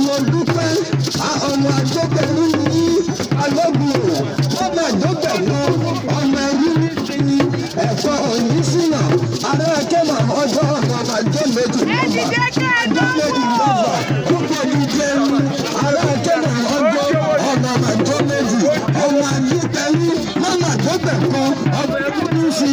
mo dúpẹ́ ọmọ àjọpẹ̀lú ní alógun ọmọ àjọpẹ̀lú ọmọ ẹ̀yìn ní ẹ̀fọ́ òní sínà ará ẹ̀kẹ́ màmá ọjọ́ ọmọ àjọ méjì lọ́gbà púpọ̀ ní jẹun ará ẹ̀kẹ́ màmá ọjọ́ ọmọ àjọ méjì ọmọ àjọpẹ̀lú mọ́mọ́ àjọpẹ̀kọ ọmọ ẹ̀kú sí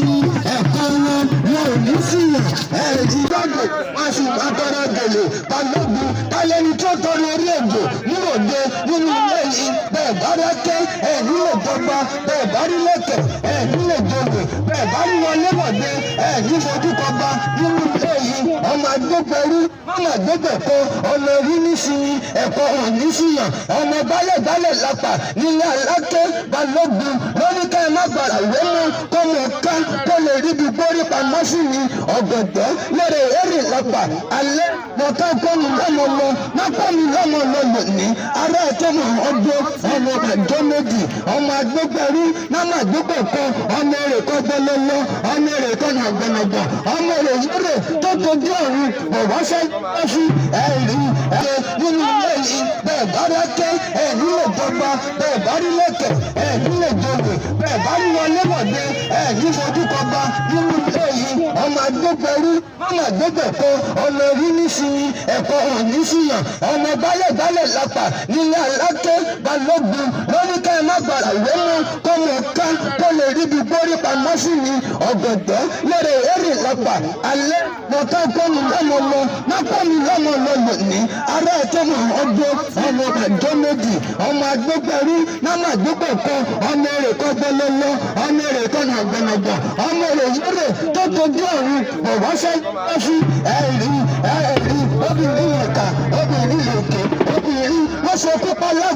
ẹ̀kọ́ wọn ò ní sínà ẹ̀ẹ́dì gbàgbé wọn sì máa tọrọ gèlè balógun tálẹ́ni tó tọrọ orí ègbò níròde nínú ilé yìí bẹ́ẹ̀ bá dákẹ́ ẹ̀ nílò dọ́gba bẹ́ẹ̀ bá rí lẹ́kẹ̀ ẹ̀ nílò dògbò bẹ́ẹ̀ bá rí wọlé wọ̀dé ẹ̀ ní fojú kọba nínú ilé yìí ọmọ àgbẹ̀pẹ̀rú ọmọ àgbẹ̀pẹ̀kọ ọmọ orí nísìnyí ẹ̀kọ́ òní síyàn ọmọ gbálẹ̀gbálẹ̀ lápá nílé alákẹ́ balógun lórí ká ẹ má gbàrà ìwé mú kó mọ̀ ká kó lè rí bí gbórí pamọ́ sí ni ọ̀gọ̀dọ̀ lórí èrè lápá alẹ́ mọ̀ká kọ́mi lọ́mọ lọ mákọ́mi lọ́mọ lọ lónìí ará ẹ̀tọ́ mọ̀ ọdún ọmọ àjọ méjì ọmọ àgbẹ̀pẹ̀rú náà àgbẹ̀pẹ̀kọ ọmọ rẹ̀ kọ́ gbẹlẹ́lọ́ ọmọ rẹ̀ kọ́ nàgbọ̀nàgbọ̀ ọmọ rẹ̀ yúrè tó tójú ọ̀run bọ̀wọ́sẹ̀ lọ́sí ẹ̀rí ẹ̀ nínú ilé yìí bẹ́ẹ̀ bá dákẹ́ ẹ̀ nílò dọ́gba bẹ́ẹ̀ bá rí lẹ́kẹ̀ ẹ̀ nílò dògbò bẹ́ẹ̀ bá rí wọlé wọ̀dé ẹ̀ ní fojú kọba nínú ilé yìí ọmọ àgbẹ̀pẹ̀rú ọmọ àgbẹ̀pẹ̀kọ ọmọ orí nísìnyí ẹ̀kọ́ òní síyàn ọmọ gbálẹ̀gbálẹ̀ lápá nílé alákẹ́ balógun lórí ká ẹ má gbàrà ìwé mú kó mọ̀ ká kó lè rí bí gbórí pamọ́ sí ni ọ̀gọ̀dọ̀ lórí èrè lápá alẹ́ mọ̀ká kọ́mi lọ́mọ lọ mákọ́mi lọ́mọ lọ lónìí ará ẹ̀tọ́ mọ̀ ọdún ọmọ àjọ méjì ọmọ àgbẹ̀pẹ̀rú náà àgbẹ̀pẹ̀kọ ọmọ rẹ̀ kọ́ gbẹlẹ́lọ́ ọmọ rẹ̀ kọ́ nàgbọ̀nàgbọ̀ ọmọ rẹ̀ yúrè tó tójú ọ̀run bọ̀wọ́sẹ̀ lọ́sí ẹ̀rí obìnrin yẹ̀ka obìnrin yẹ̀kẹ́ obìnrin wọ́n sọ pípa lọ́gbọ̀n.